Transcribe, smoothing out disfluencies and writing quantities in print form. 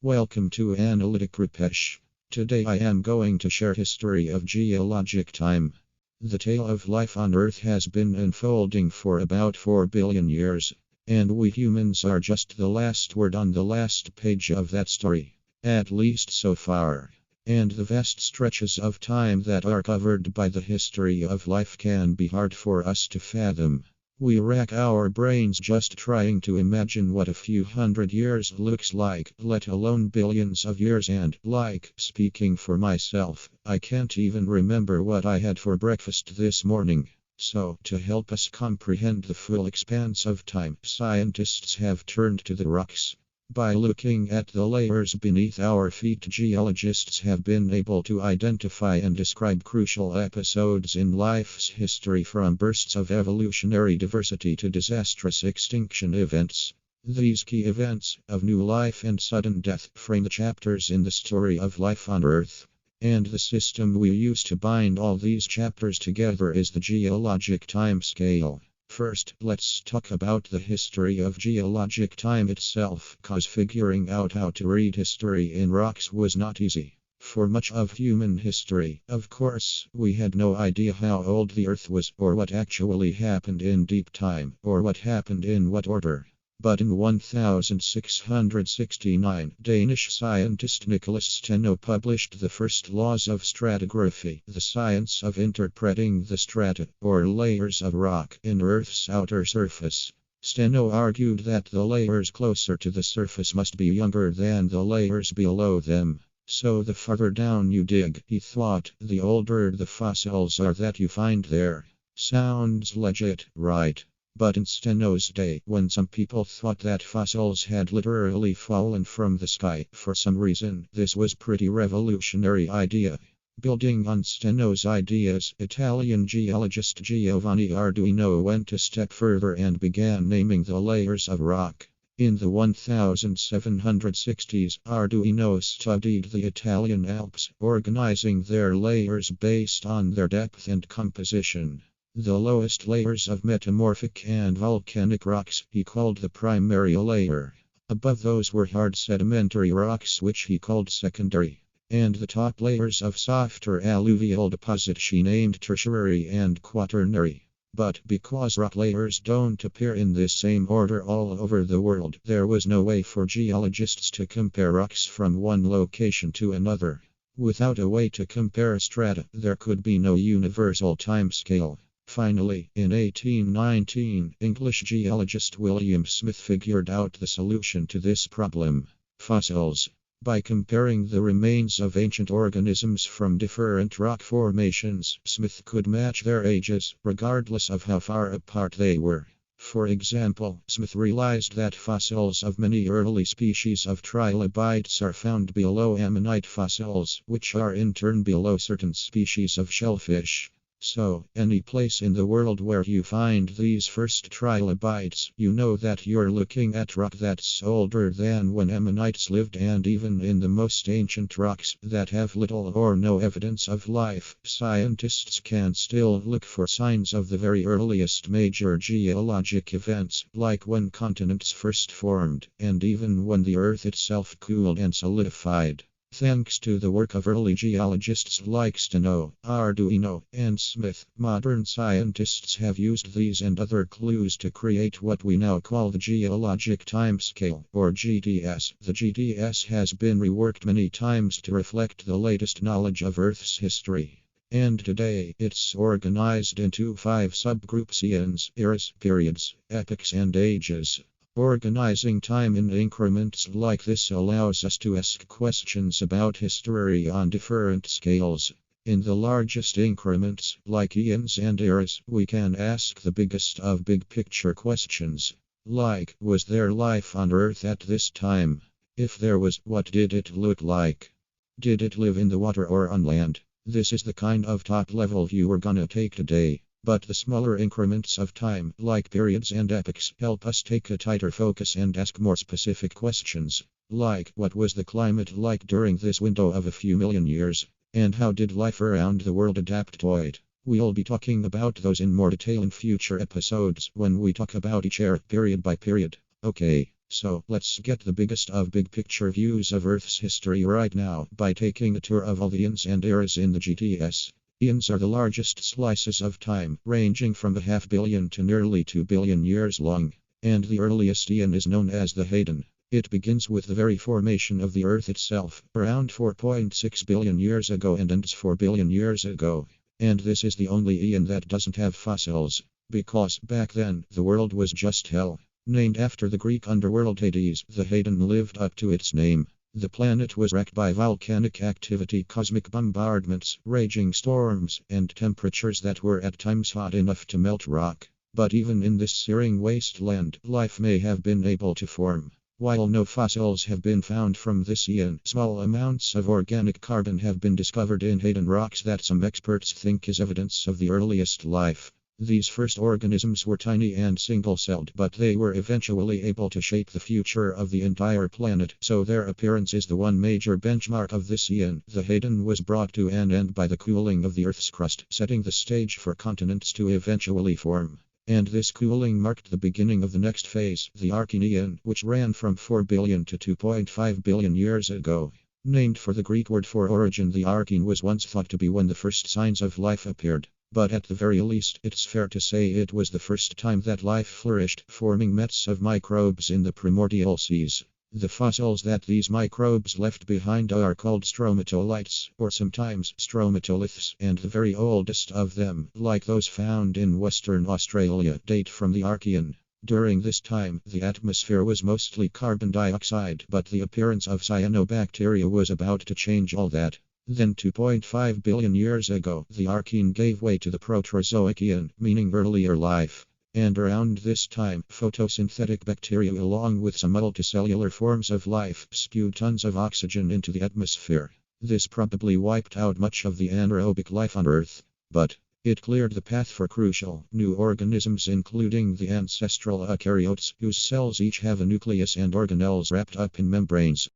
Welcome to Analytic Rupesh. Today I am going to share history of geologic time. The tale of life on Earth has been unfolding for about 4 billion years, and we humans are just the last word on the last page of that story, at least so far. And the vast stretches of time that are covered by the history of life can be hard for us to fathom. We rack our brains just trying to imagine what a few hundred years looks like, let alone billions of years, and, speaking for myself, I can't even remember what I had for breakfast this morning. So, to help us comprehend the full expanse of time, scientists have turned to the rocks. By looking at the layers beneath our feet, geologists have been able to identify and describe crucial episodes in life's history, from bursts of evolutionary diversity to disastrous extinction events. These key events of new life and sudden death frame the chapters in the story of life on Earth. And the system we use to bind all these chapters together is the geologic time scale. First, let's talk about the history of geologic time itself, cause figuring out how to read history in rocks was not easy. For much of human history, of course, we had no idea how old the Earth was, or what actually happened in deep time, or what happened in what order. But in 1669, Danish scientist Nicholas Steno published the first laws of stratigraphy, the science of interpreting the strata, or layers of rock, in Earth's outer surface. Steno argued that the layers closer to the surface must be younger than the layers below them. So the farther down you dig, he thought, the older the fossils are that you find there. Sounds legit, right? But in Steno's day, when some people thought that fossils had literally fallen from the sky for some reason, this was pretty revolutionary idea. Building on Steno's ideas, Italian geologist Giovanni Arduino went a step further and began naming the layers of rock. In the 1760s, Arduino studied the Italian Alps, organizing their layers based on their depth and composition. The lowest layers of metamorphic and volcanic rocks he called the primary layer. Above those were hard sedimentary rocks, which he called secondary. And the top layers of softer alluvial deposit she named tertiary and quaternary. But because rock layers don't appear in this same order all over the world, there was no way for geologists to compare rocks from one location to another. Without a way to compare strata, there could be no universal time scale. Finally, in 1819, English geologist William Smith figured out the solution to this problem: fossils. By comparing the remains of ancient organisms from different rock formations, Smith could match their ages, regardless of how far apart they were. For example, Smith realized that fossils of many early species of trilobites are found below ammonite fossils, which are in turn below certain species of shellfish. So, any place in the world where you find these first trilobites, you know that you're looking at rock that's older than when ammonites lived. And even in the most ancient rocks that have little or no evidence of life, scientists can still look for signs of the very earliest major geologic events, like when continents first formed, and even when the Earth itself cooled and solidified. Thanks to the work of early geologists like Steno, Arduino, and Smith, modern scientists have used these and other clues to create what we now call the geologic time scale, or GTS. The GTS has been reworked many times to reflect the latest knowledge of Earth's history. And today, it's organized into 5 subgroups: eons, eras, periods, epochs, and ages. Organizing time in increments like this allows us to ask questions about history on different scales. In the largest increments, like eons and eras, we can ask the biggest of big picture questions. Like, was there life on Earth at this time? If there was, what did it look like? Did it live in the water or on land? This is the kind of top-level view we're gonna take today. But the smaller increments of time, like periods and epochs, help us take a tighter focus and ask more specific questions. Like, what was the climate like during this window of a few million years? And how did life around the world adapt to it? We'll be talking about those in more detail in future episodes when we talk about each era, period by period. Okay, So, let's get the biggest of big picture views of Earth's history right now by taking a tour of all the eons and eras in the GTS. Eons are the largest slices of time, ranging from a half billion to nearly 2 billion years long. And the earliest eon is known as the Haden. It begins with the very formation of the Earth itself, around 4.6 billion years ago and ends 4 billion years ago. And this is the only eon that doesn't have fossils, because back then the world was just hell. Named after the Greek underworld Hades, the Haden lived up to its name. The planet was wrecked by volcanic activity, cosmic bombardments, raging storms, and temperatures that were at times hot enough to melt rock. But even in this searing wasteland, life may have been able to form. While no fossils have been found from this eon, small amounts of organic carbon have been discovered in Haden rocks that some experts think is evidence of the earliest life. These first organisms were tiny and single-celled, but they were eventually able to shape the future of the entire planet, so their appearance is the one major benchmark of this eon. The Haden was brought to an end by the cooling of the Earth's crust, setting the stage for continents to eventually form. And this cooling marked the beginning of the next phase, the Archean, which ran from 4 billion to 2.5 billion years ago. Named for the Greek word for origin, the Archean was once thought to be when the first signs of life appeared. But at the very least, it's fair to say it was the first time that life flourished, forming nets of microbes in the primordial seas. The fossils that these microbes left behind are called stromatolites, or sometimes stromatoliths, and the very oldest of them, like those found in Western Australia, date from the Archean. During this time, the atmosphere was mostly carbon dioxide, but the appearance of cyanobacteria was about to change all that. Then 2.5 billion years ago, the Archean gave way to the Proterozoic eon, meaning earlier life. And around this time, photosynthetic bacteria along with some multicellular forms of life spewed tons of oxygen into the atmosphere. This probably wiped out much of the anaerobic life on Earth. But it cleared the path for crucial new organisms, including the ancestral eukaryotes, whose cells each have a nucleus and organelles wrapped up in membranes.